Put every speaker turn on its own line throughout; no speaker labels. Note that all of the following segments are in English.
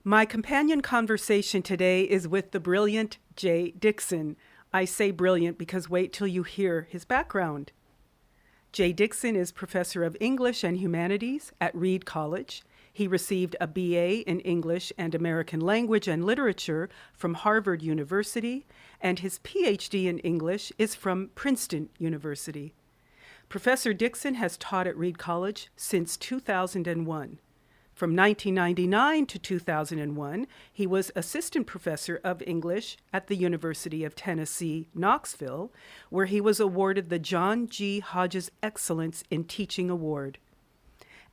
My companion conversation today is with the brilliant Jay Dickson. I say brilliant because wait till you hear his background. Jay Dickson is professor of English and Humanities at Reed College. He received a BA in English and American Language and Literature from Harvard University, and his PhD in English is from Princeton University. Professor Dickson has taught at Reed College since 2001. From 1999 to 2001, he was assistant professor of English at the University of Tennessee, Knoxville, where he was awarded the John G. Hodges Excellence in Teaching Award.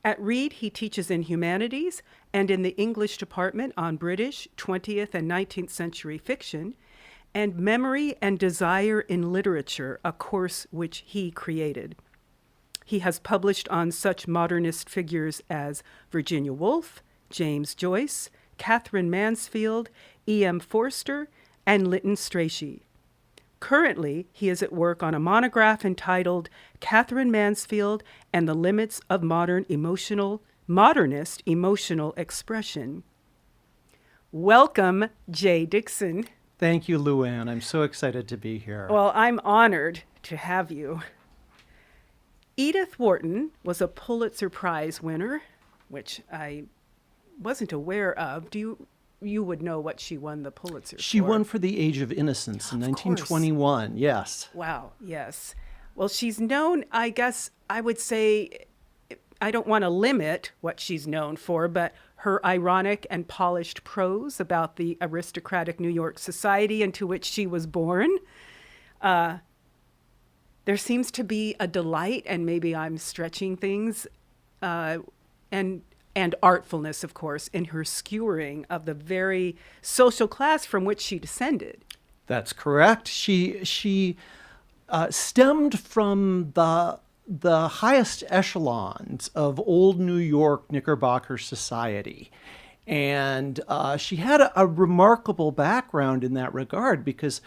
At Reed, he teaches in humanities and in the English department on British, 20th and 19th century fiction, and Memory and Desire in Literature, a course which he created. He has published on such modernist figures as Virginia Woolf, James Joyce, Catherine Mansfield, E.M. Forster, and Lytton Strachey. Currently, he is at work on a monograph entitled Catherine Mansfield and the Limits of Modernist Emotional Expression. Welcome, Jay Dickson.
Thank you, Louanne. I'm so excited to be here.
Well, I'm honored to have you. Edith Wharton was a Pulitzer Prize winner, which I wasn't aware of. You would know what she won the Pulitzer for.
She won for The Age of Innocence in 1921, yes.
Wow, yes. Well, she's known, I guess, I would say, I don't want to limit what she's known for, but her ironic and polished prose about the aristocratic New York society into which she was born. There seems to be a delight, and maybe I'm stretching things, and artfulness, of course, in her skewering of the very social class from which she descended.
That's correct. She stemmed from the highest echelons of old New York Knickerbocker society. And she had a remarkable background in that regard because,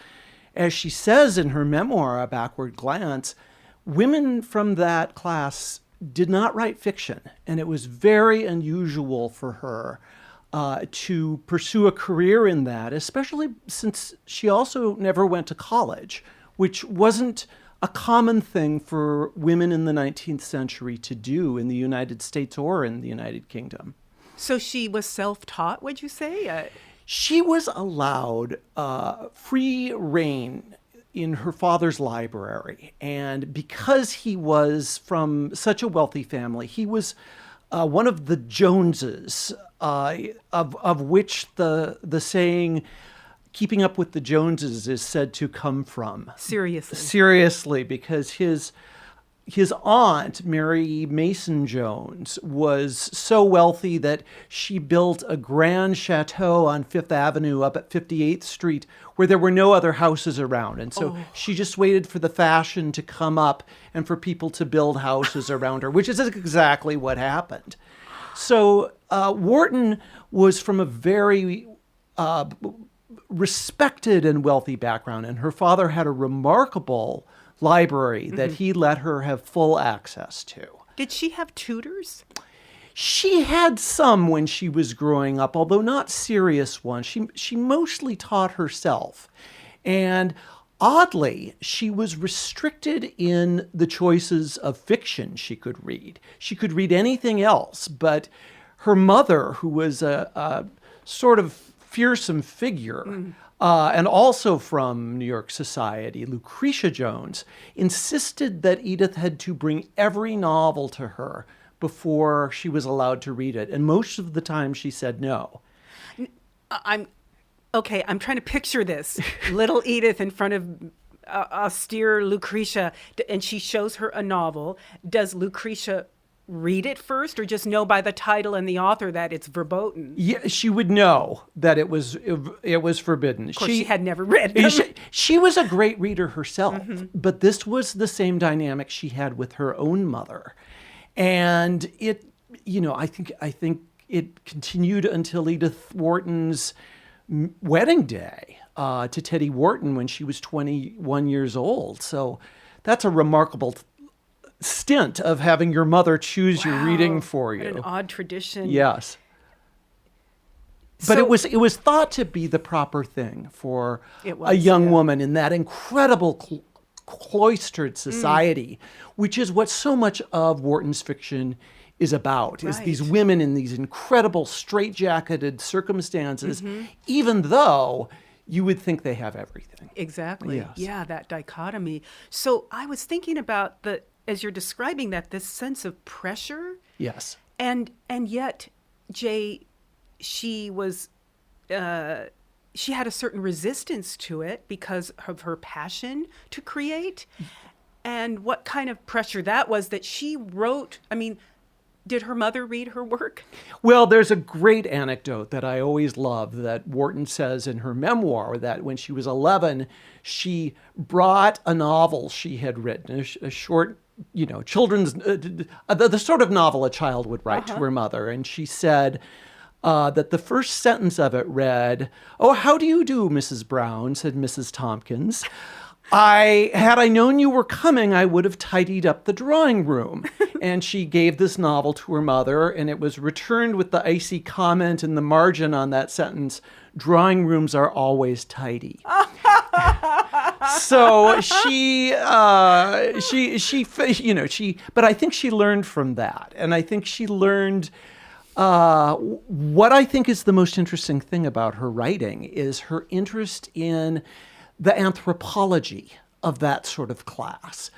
as she says in her memoir, A Backward Glance, women from that class did not write fiction. And it was very unusual for her to pursue a career in that, especially since she also never went to college, which wasn't a common thing for women in the 19th century to do in the United States or in the United Kingdom.
So she was self-taught, would you say?
She was allowed free rein in her father's library. And because he was from such a wealthy family, he was one of the Joneses, of which the saying, keeping up with the Joneses, is said to come from. Seriously, because his aunt, Mary Mason Jones, was so wealthy that she built a grand chateau on Fifth Avenue up at 58th Street where there were no other houses around. And so she just waited for the fashion to come up and for people to build houses around her, which is exactly what happened. So Wharton was from a very respected and wealthy background, and her father had a remarkable library that he let her have full access to.
Did she have tutors?
She had some when she was growing up, although not serious ones. She mostly taught herself. And oddly, she was restricted in the choices of fiction she could read. She could read anything else, but her mother, who was a sort of fearsome figure, and also from New York society, Lucretia Jones, insisted that Edith had to bring every novel to her before she was allowed to read it. And most of the time she said no.
I'm trying to picture this. Little Edith in front of austere Lucretia, and she shows her a novel. Does Lucretia read it first, or just know by the title and the author that it's verboten?
Yeah, she would know that it was forbidden.
Of course, she had never read them.
She was a great reader herself, but this was the same dynamic she had with her own mother, and it, I think it continued until Edith Wharton's wedding day to Teddy Wharton when she was 21 years old. So that's a remarkable stint of having your mother choose your reading for you.
What an odd tradition.
Yes. But
So
it was thought to be the proper thing for
it
a
was,
young
yeah.
woman in that incredible cloistered society, which is what so much of Wharton's fiction is about, is these
Right.
women in these incredible straitjacketed circumstances, even though you would think they have everything.
Exactly.
Yes.
Yeah, that dichotomy. So I was thinking about as you're describing that, this sense of pressure,
Yes.
and yet, Jay, she was she had a certain resistance to it because of her passion to create, and what kind of pressure that was that she wrote. I mean, did her mother read her work?
Well, there's a great anecdote that I always love that Wharton says in her memoir that when she was 11, she brought a novel she had written, a short, children's, the sort of novel a child would write to her mother. And she said that the first sentence of it read, "Oh, how do you do, Mrs. Brown?" said Mrs. Tompkins. Had I known you were coming, I would have tidied up the drawing room." And she gave this novel to her mother, and it was returned with the icy comment in the margin on that sentence, "Drawing rooms are always tidy." So but I think she learned from that. And I think she learned what I think is the most interesting thing about her writing is her interest in the anthropology of that sort of class.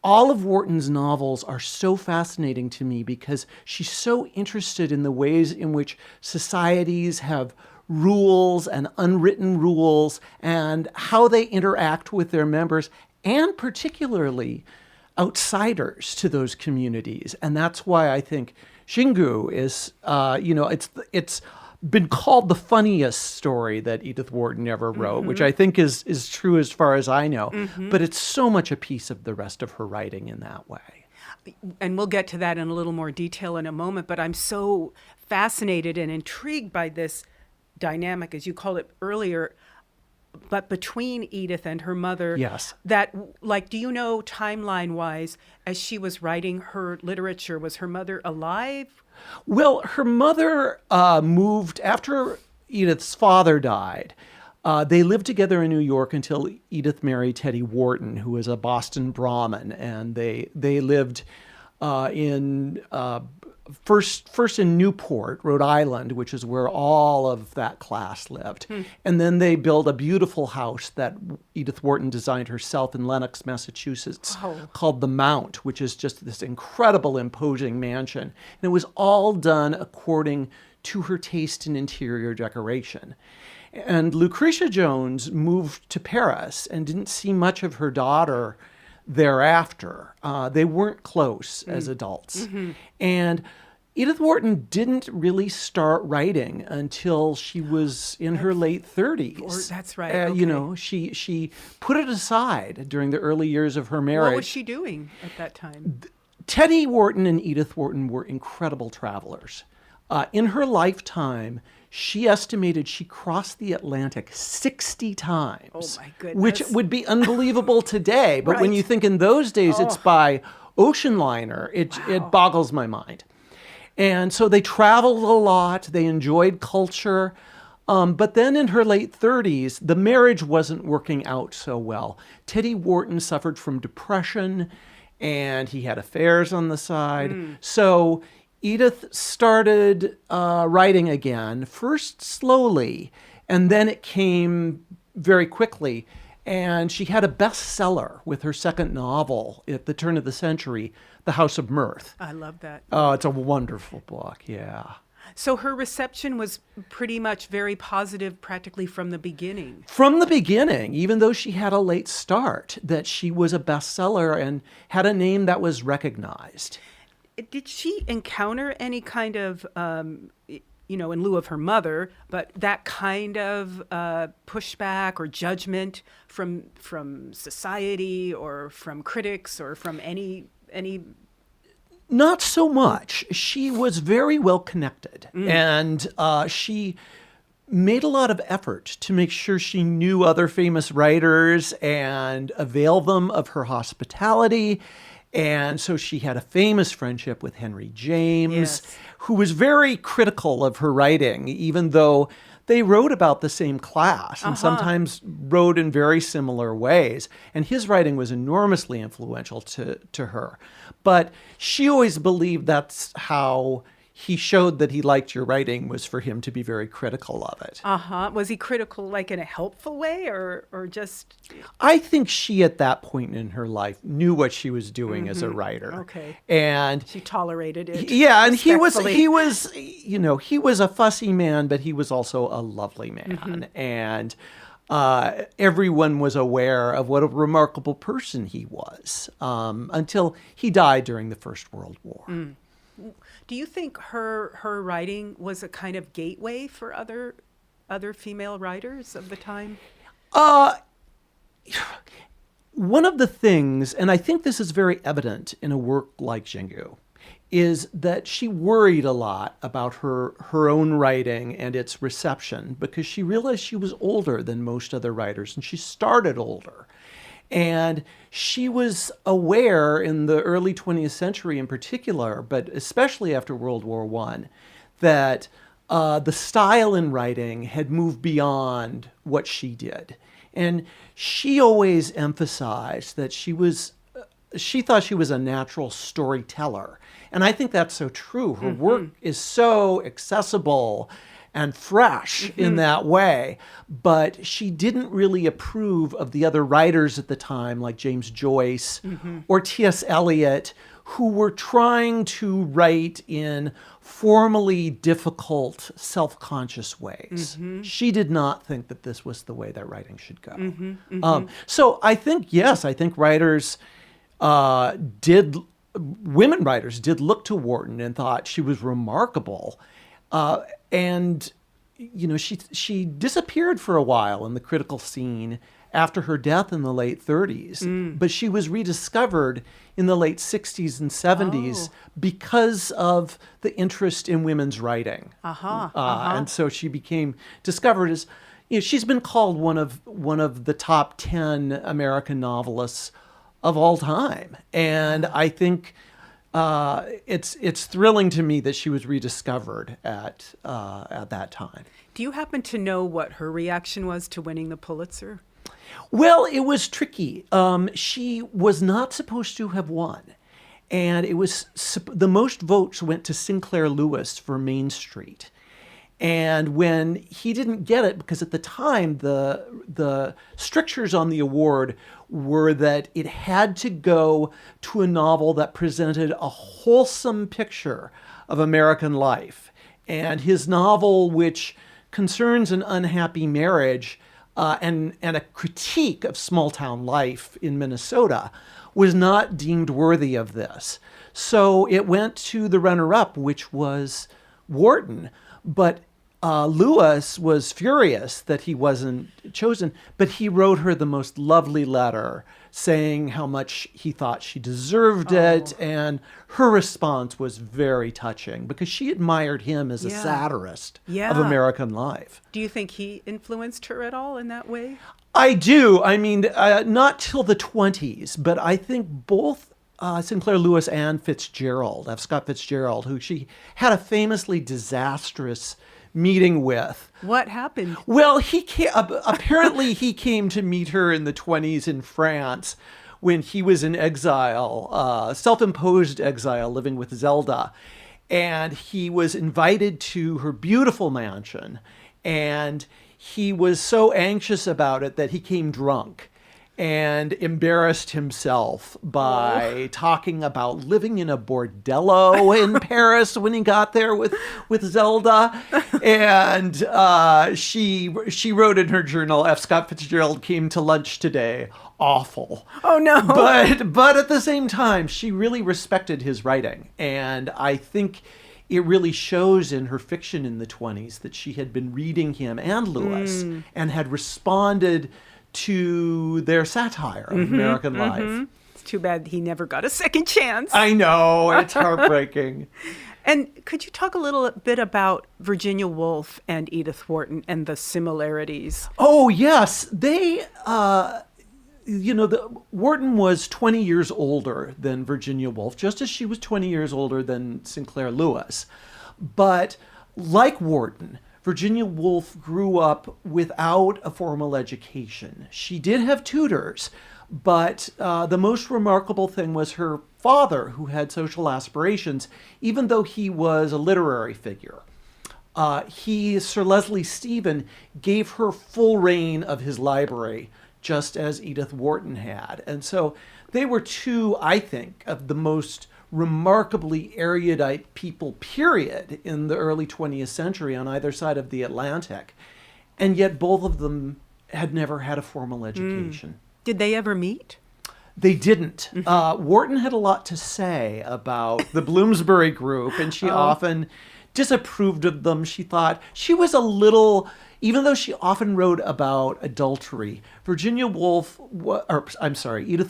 All of Wharton's novels are so fascinating to me because she's so interested in the ways in which societies have rules and unwritten rules and how they interact with their members, and particularly outsiders to those communities. And that's why I think Xingu is, it's been called the funniest story that Edith Wharton ever wrote, which I think is true as far as I know. But it's so much a piece of the rest of her writing in that way.
And we'll get to that in a little more detail in a moment, but I'm so fascinated and intrigued by this dynamic, as you called it earlier, but between Edith and her mother.
Yes.
That, do you know, timeline-wise, as she was writing her literature, was her mother alive?
Well, her mother moved after Edith's father died. They lived together in New York until Edith married Teddy Wharton, who was a Boston Brahmin, and they lived in first in Newport, Rhode Island, which is where all of that class lived. And then they built a beautiful house that Edith Wharton designed herself in Lenox, Massachusetts, called the Mount, which is just this incredible, imposing mansion. And it was all done according to her taste in interior decoration. And Lucretia Jones moved to Paris and didn't see much of her daughter thereafter. They weren't close as adults. And Edith Wharton didn't really start writing until she was in her late 30s.
That's right. Okay.
She put it aside during the early years of her marriage.
What was she doing at that time?
Teddy Wharton and Edith Wharton were incredible travelers. In her lifetime, she estimated she crossed the Atlantic 60 times.
Oh, my goodness.
Which would be unbelievable today. But when
Right.
you think in those days it's by ocean liner, it boggles my mind. And so they traveled a lot. They enjoyed culture. But then in her late 30s, the marriage wasn't working out so well. Teddy Wharton suffered from depression, and he had affairs on the side. So Edith started writing again, first slowly, and then it came very quickly. And she had a bestseller with her second novel at the turn of the century, The House of Mirth.
I love that.
Oh, it's a wonderful book, yeah.
So her reception was pretty much very positive practically from the beginning.
From the beginning, even though she had a late start, that she was a bestseller and had a name that was recognized.
Did she encounter any kind of, in lieu of her mother, but that kind of pushback or judgment from society or from critics or from any?
Not so much. She was very well connected, and she made a lot of effort to make sure she knew other famous writers and avail them of her hospitality. And so she had a famous friendship with Henry James,
Yes.
who was very critical of her writing, even though they wrote about the same class and sometimes wrote in very similar ways. And his writing was enormously influential to her. But she always believed that's how he showed that he liked your writing, was for him to be very critical of it.
Was he critical like in a helpful way or just...
I think she, at that point in her life, knew what she was doing as a writer.
Okay.
And
She tolerated it.
yeah, and he was,
respectfully.
he was a fussy man, but he was also a lovely man. And everyone was aware of what a remarkable person he was, until he died during the First World War.
Do you think her writing was a kind of gateway for other female writers of the time?
One of the things, and I think this is very evident in a work like Xingu, is that she worried a lot about her own writing and its reception, because she realized she was older than most other writers, and she started older. And she was aware in the early 20th century in particular, but especially after World War I, that the style in writing had moved beyond what she did. And she always emphasized that she thought she was a natural storyteller. And I think that's so true. Her work is so accessible and fresh in that way. But she didn't really approve of the other writers at the time, like James Joyce or T.S. Eliot, who were trying to write in formally difficult, self-conscious ways. She did not think that this was the way that writing should go. So I think, yes, I think writers women writers did look to Wharton and thought she was remarkable. And, she disappeared for a while in the critical scene after her death in the late 30s. But she was rediscovered in the late 60s and 70s because of the interest in women's writing. And so she became discovered as, she's been called one of the top 10 American novelists of all time. And I think it's thrilling to me that she was rediscovered at that time.
Do you happen to know what her reaction was to winning the Pulitzer?
Well, it was tricky. She was not supposed to have won. And it was the most votes went to Sinclair Lewis for Main Street. And when he didn't get it, because at the time the strictures on the award were that it had to go to a novel that presented a wholesome picture of American life. And his novel, which concerns an unhappy marriage and a critique of small-town life in Minnesota, was not deemed worthy of this. So it went to the runner-up, which was Wharton. But Lewis was furious that he wasn't chosen, but he wrote her the most lovely letter saying how much he thought she deserved it. And her response was very touching because she admired him as a satirist of American life.
Do you think he influenced her at all in that way?
I do. I mean, not till the 20s, but I think both Sinclair Lewis and F. Scott Fitzgerald, who she had a famously disastrous meeting with.
What happened?
Well, apparently he came to meet her in the 20s in France when he was in exile, self-imposed exile, living with Zelda. And he was invited to her beautiful mansion. And he was so anxious about it that he came drunk and embarrassed himself by talking about living in a bordello in Paris when he got there with Zelda. And she wrote in her journal, F. Scott Fitzgerald came to lunch today. Awful.
Oh, no.
But at the same time, she really respected his writing. And I think it really shows in her fiction in the 20s that she had been reading him and Lewis and had responded to their satire of American life.
It's too bad he never got a second chance.
I know, it's heartbreaking.
And could you talk a little bit about Virginia Woolf and Edith Wharton and the similarities?
Oh, yes. They, Wharton was 20 years older than Virginia Woolf, just as she was 20 years older than Sinclair Lewis. But like Wharton, Virginia Woolf grew up without a formal education. She did have tutors, but the most remarkable thing was her father, who had social aspirations, even though he was a literary figure. Sir Leslie Stephen, gave her full reign of his library, just as Edith Wharton had. And so they were two, I think, of the most remarkably erudite people, period, in the early 20th century on either side of the Atlantic. And yet both of them had never had a formal education.
Did they ever meet?
They didn't. Wharton had a lot to say about the Bloomsbury group, and she often disapproved of them. She thought she was a little, even though she often wrote about adultery, Edith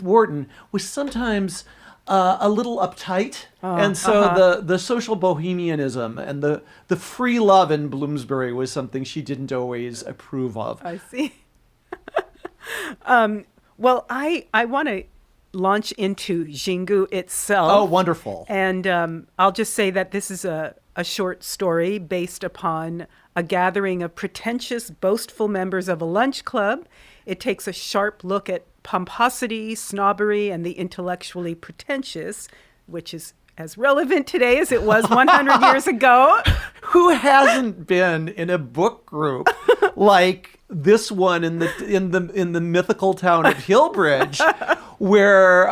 Wharton was sometimes a little uptight. And so the social bohemianism and the free love in Bloomsbury was something she didn't always approve of.
I see. Well, I want to launch into Xingu itself.
Oh, wonderful.
And I'll just say that this is a short story based upon a gathering of pretentious, boastful members of a lunch club. It takes a sharp look at pomposity, snobbery, and the intellectually pretentious, which is as relevant today as it was 100 years ago.
Who hasn't been in a book group like this one in the mythical town of Hillbridge, where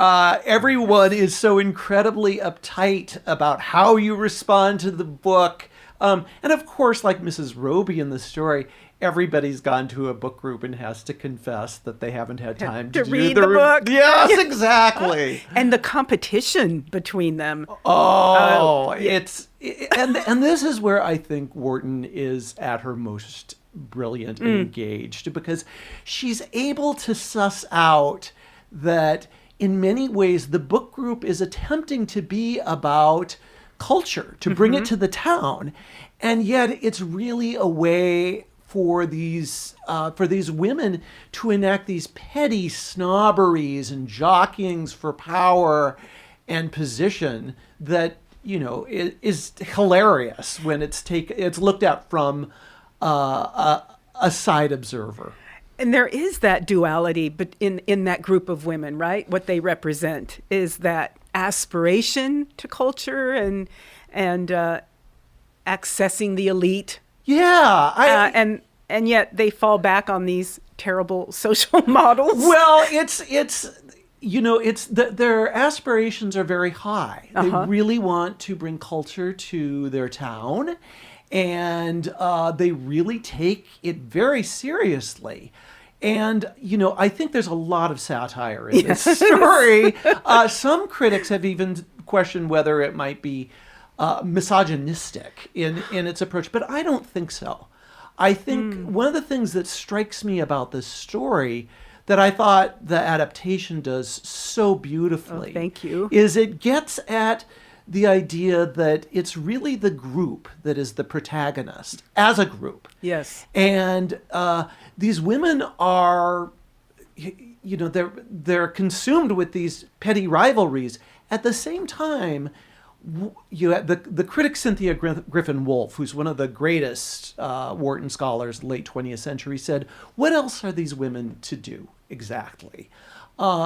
everyone is so incredibly uptight about how you respond to the book. And of course, like Mrs. Roby in the story, everybody's gone to a book group and has to confess that they haven't had time to
read the book.
Yes, exactly.
And the competition between them.
And this is where I think Wharton is at her most brilliant and engaged, because she's able to suss out that in many ways the book group is attempting to be about culture, to bring it to the town, and yet it's really a way for these women to enact these petty snobberies and jockeyings for power and position that is hilarious when it's looked at from a side observer.
And there is that duality, but in that group of women, right? What they represent is that aspiration to culture and accessing the elite.
Yeah,
and yet they fall back on these terrible social models.
Well, their aspirations are very high. They really want to bring culture to their town, and they really take it very seriously. And, I think there's a lot of satire in this story. Some critics have even questioned whether it might be misogynistic in its approach, but I don't think so. I think one of the things that strikes me about this story that I thought the adaptation does so beautifully
thank you.
Is it gets at the idea that it's really the group that is the protagonist as a group.
Yes.
And these women are, they're consumed with these petty rivalries. At the same time, the critic Cynthia Griffin Wolfe, who's one of the greatest Wharton scholars late 20th century, said, what else are these women to do exactly?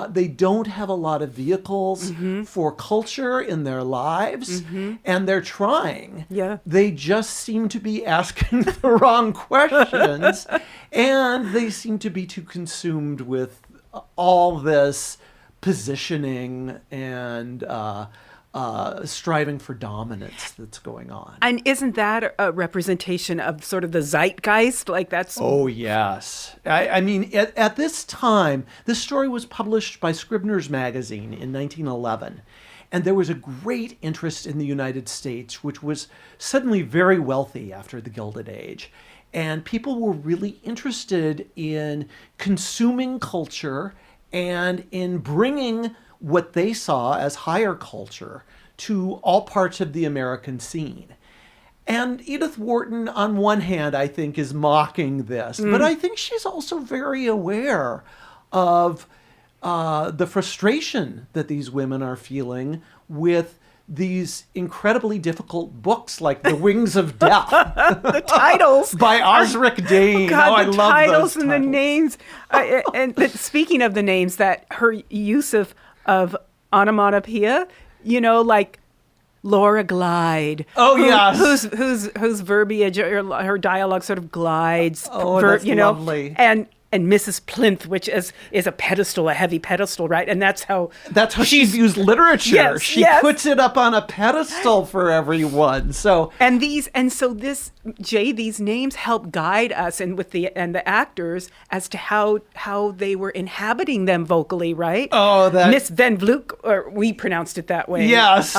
They don't have a lot of vehicles for culture in their lives, and they're trying.
Yeah.
They just seem to be asking the wrong questions, and they seem to be too consumed with all this positioning and striving for dominance that's going on.
And isn't that a representation of sort of the zeitgeist? Like that's...
Oh, yes. I mean, at this time, this story was published by Scribner's Magazine in 1911. And there was a great interest in the United States, which was suddenly very wealthy after the Gilded Age. And people were really interested in consuming culture and in bringing what they saw as higher culture to all parts of the American scene. And Edith Wharton, on one hand, I think, is mocking this, but I think she's also very aware of the frustration that these women are feeling with these incredibly difficult books like The Wings of Death.
The titles
by Osric Dane.
God,
I
the
love
titles
those
and
titles.
the names. But speaking of the names, that her use of onomatopoeia, like Laura Glide.
Oh, yes.
Whose verbiage or her dialogue sort of glides.
Oh, that's lovely.
And Mrs. Plinth, which is a pedestal, a heavy pedestal, right? And that's how
she views literature.
Yes,
she
yes.
puts it up on a pedestal for everyone. So
these names help guide us and the actors as to how they were inhabiting them vocally, right?
Oh, that
Miss Van Vloek, or we pronounced it that way.
Yes.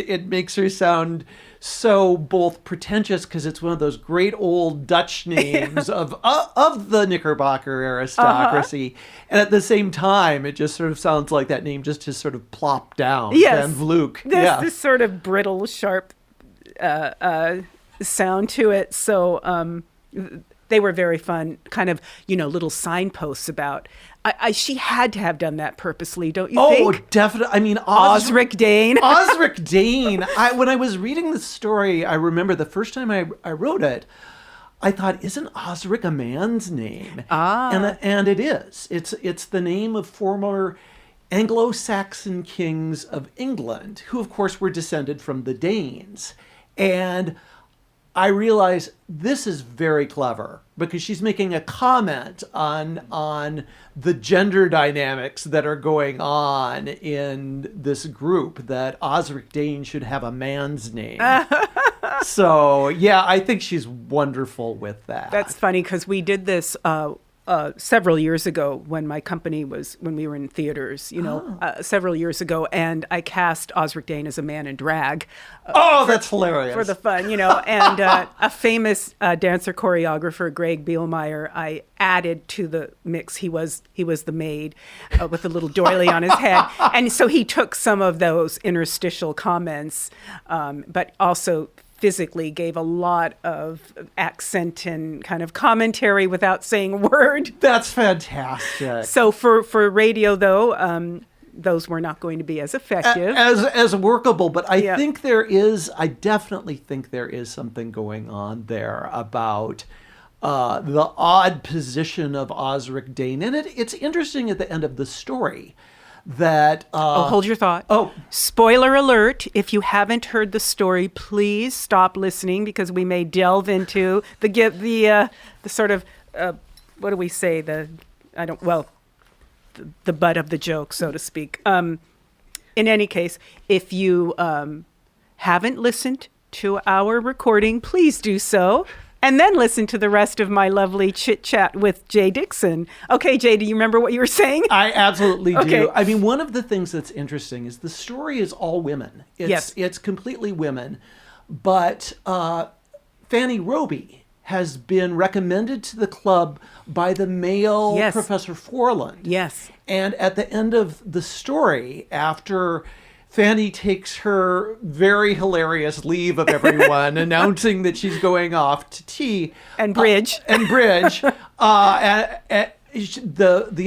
It makes her sound so both pretentious because it's one of those great old Dutch names of the Knickerbocker aristocracy, and at the same time, it just sort of sounds like that name just has sort of plopped down.
Yes.
Van Vloek.
This sort of brittle, sharp sound to it. So they were very fun, kind of little signposts about. She had to have done that purposely, don't you think?
Oh, definitely. I mean,
Osric Dane.
Osric Dane. When I was reading the story, I remember the first time I wrote it, I thought, isn't Osric a man's name? And it is. It's the name of former Anglo-Saxon kings of England, who, of course, were descended from the Danes. And I realize this is very clever because she's making a comment on the gender dynamics that are going on in this group, that Osric Dane should have a man's name. So, yeah, I think she's wonderful with that.
That's funny because we did this several years ago when we were in theaters, several years ago, and I cast Osric Dane as a man in drag.
That's hilarious.
For the fun, and a famous dancer choreographer, Greg Bielmeyer, I added to the mix. He was the maid with a little doily on his head. And so he took some of those interstitial comments, but also physically gave a lot of accent and kind of commentary without saying a word.
That's fantastic.
So for radio, though, those were not going to be as effective.
As workable, but I definitely think there is something going on there about the odd position of Osric Dane. And it's interesting at the end of the story that
hold your thought. Spoiler alert, if you haven't heard the story, please stop listening because we may delve into the sort of what do we say, the butt of the joke, so to speak. In any case, if you haven't listened to our recording, please do so. And then listen to the rest of my lovely chit-chat with Jay Dickson. Okay, Jay, do you remember what you were saying?
I absolutely do.
Okay.
I mean, one of the things that's interesting is the story is all women. It's completely women. But Fanny Roby has been recommended to the club by the male Professor Forland.
Yes.
And at the end of the story, after Fanny takes her very hilarious leave of everyone, announcing that she's going off to tea
and bridge.
The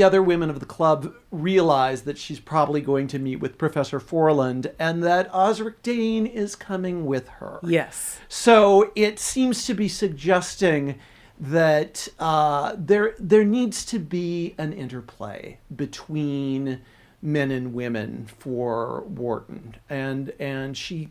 other women of the club realize that she's probably going to meet with Professor Forland and that Osric Dane is coming with her.
Yes.
So it seems to be suggesting that there needs to be an interplay between men and women for Wharton, and she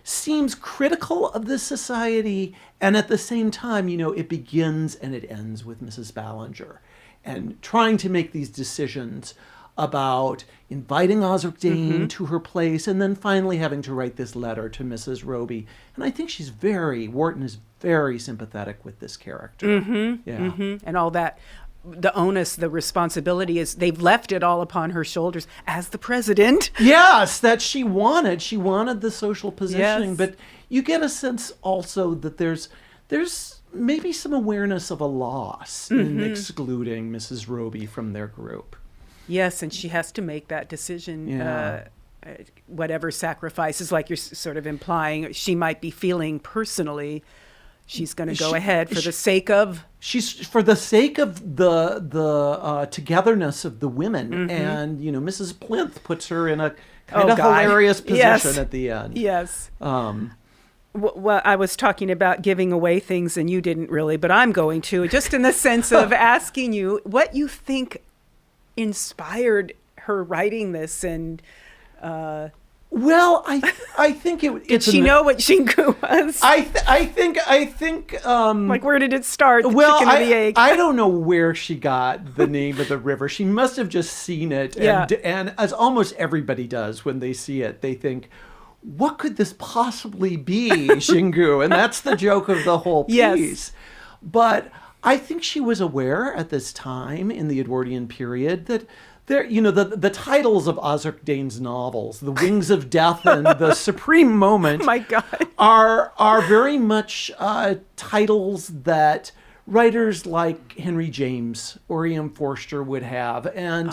seems critical of this society, and at the same time, it begins and it ends with Mrs. Ballinger, and trying to make these decisions about inviting Osric Dane to her place, and then finally having to write this letter to Mrs. Roby. And I think Wharton is very sympathetic with this character.
And all that. The onus, the responsibility is they've left it all upon her shoulders as the president.
Yes, that she wanted the social positioning,
Yes.
but you get a sense also that there's maybe some awareness of a loss in excluding Mrs. Roby from their group.
Yes, and she has to make that decision. Whatever sacrifices, like you're sort of implying, she might be feeling personally she's going to go ahead for the sake of...
She's for the sake of the togetherness of the women. And, Mrs. Plinth puts her in a kind of hilarious position at the end.
Yes. Well, I was talking about giving away things and you didn't really, but I'm going to, just in the sense of asking you what you think inspired her writing this. And
well, I think it.
Did she know what Xingu was?
I think.
Like, where did it start? The chicken or the egg?
I don't know where she got the name of the river. She must have just seen it, and as almost everybody does when they see it, they think, what could this possibly be, Xingu? And that's the joke of the whole piece. Yes. But I think she was aware at this time in the Edwardian period that there, the titles of Osric Dane's novels, The Wings of Death and The Supreme Moment,
my God,
are very much titles that writers like Henry James or E.M. Forster would have. And,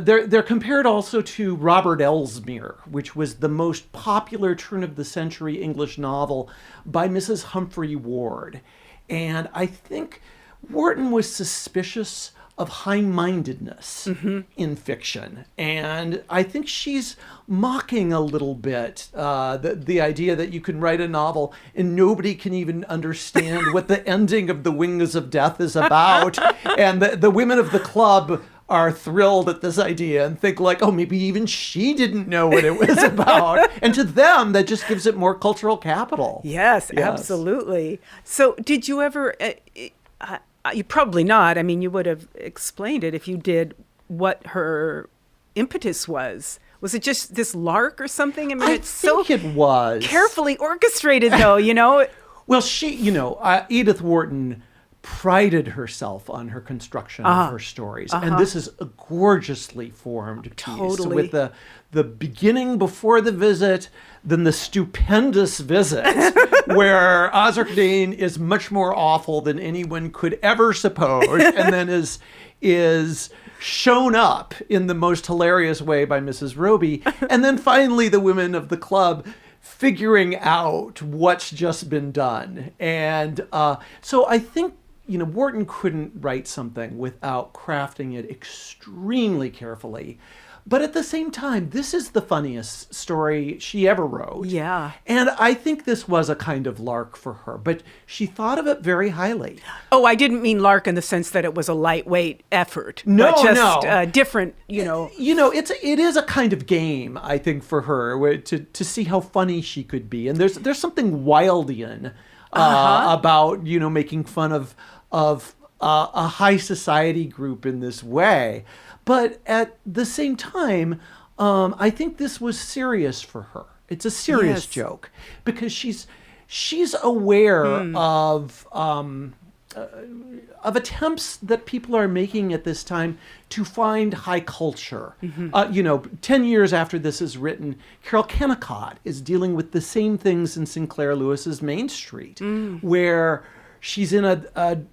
they're compared also to Robert Elsmere, which was the most popular turn-of-the-century English novel by Mrs. Humphrey Ward. And I think Wharton was suspicious of high-mindedness in fiction. And I think she's mocking a little bit the idea that you can write a novel and nobody can even understand what the ending of The Wings of Death is about. And the women of the club are thrilled at this idea and think like, oh, maybe even she didn't know what it was about. And to them, that just gives it more cultural capital.
Yes. Absolutely. So did you ever, you probably not, I mean, you would have explained it if you did, what her impetus was. Was it just this lark or something? I mean, it's so
it was
carefully orchestrated, though,
Well, she, Edith Wharton prided herself on her construction of her stories. And this is a gorgeously formed piece.
Totally.
With the beginning before the visit, then the stupendous visit, where Osric Dane is much more awful than anyone could ever suppose, and then is shown up in the most hilarious way by Mrs. Roby. And then finally the women of the club figuring out what's just been done. And so I think, Wharton couldn't write something without crafting it extremely carefully. But at the same time, this is the funniest story she ever wrote.
Yeah.
And I think this was a kind of lark for her, but she thought of it very highly.
Oh, I didn't mean lark in the sense that it was a lightweight effort.
No,
but just different,
it is a kind of game, I think, for her to see how funny she could be. And there's something Wildian about, making fun of a high society group in this way. But at the same time, I think this was serious for her. It's a serious joke because she's aware of attempts that people are making at this time to find high culture. 10 years after this is written, Carol Kennicott is dealing with the same things in Sinclair Lewis's Main Street, where she's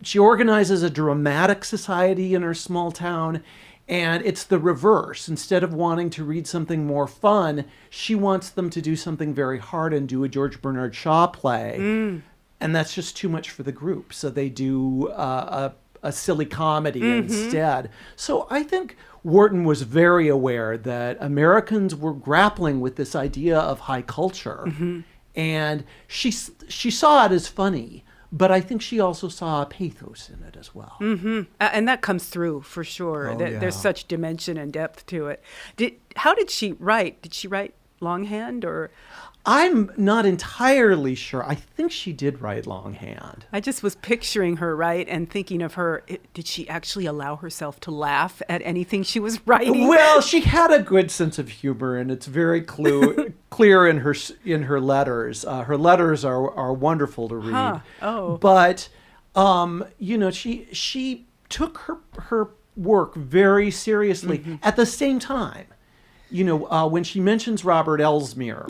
she organizes a dramatic society in her small town. And it's the reverse. Instead of wanting to read something more fun, she wants them to do something very hard and do a George Bernard Shaw play. And that's just too much for the group. So they do a silly comedy instead. So I think Wharton was very aware that Americans were grappling with this idea of high culture. And she saw it as funny. But I think she also saw a pathos in it as well.
And that comes through for sure. There's such dimension and depth to it. How did she write? Did she write longhand or?
I'm not entirely sure. I think she did write longhand.
I just was picturing her, right, and thinking of her. Did she actually allow herself to laugh at anything she was writing?
Well, she had a good sense of humor, and it's very clear in her letters. Her letters are wonderful to read. But she took her work very seriously. At the same time, when she mentions Robert Elsmere,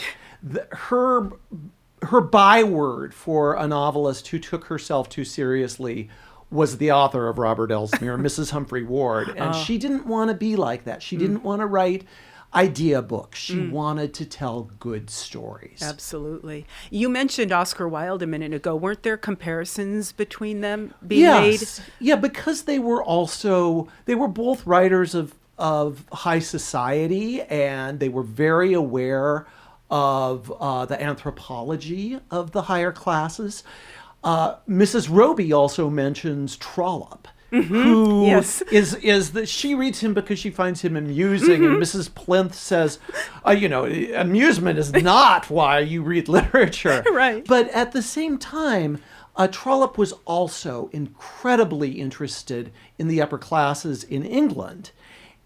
her byword for a novelist who took herself too seriously was the author of Robert Elsmere, Mrs. Humphrey Ward. And she didn't want to be like that. She didn't want to write idea books. She wanted to tell good stories.
Absolutely. You mentioned Oscar Wilde a minute ago. Weren't there comparisons between them being made?
Yeah, because they were both writers of high society, and they were very aware of the anthropology of the higher classes. Mrs. Roby also mentions Trollope, who is that she reads him because she finds him amusing, and Mrs. Plinth says, amusement is not why you read literature.
Right.
But at the same time, Trollope was also incredibly interested in the upper classes in England.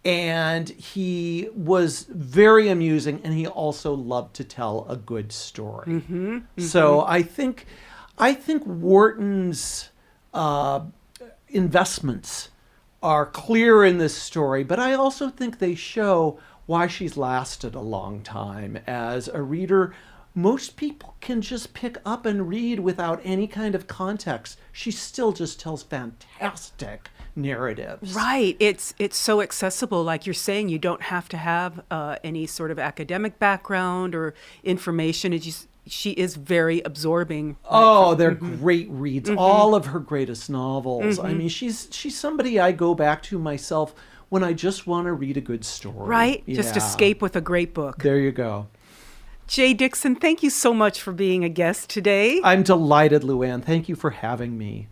And he was very amusing, and he also loved to tell a good story. So I think Wharton's investments are clear in this story, but I also think they show why she's lasted a long time as a reader. Most people can just pick up and read without any kind of context. She still just tells fantastic narratives.
Right. It's so accessible. Like you're saying, you don't have to have any sort of academic background or information. It's just, she is very absorbing.
Oh, they're great reads. All of her greatest novels. I mean, she's somebody I go back to myself when I just want to read a good story.
Right? Just escape with a great book.
There you go.
Jay Dickson, thank you so much for being a guest today.
I'm delighted, Louanne. Thank you for having me.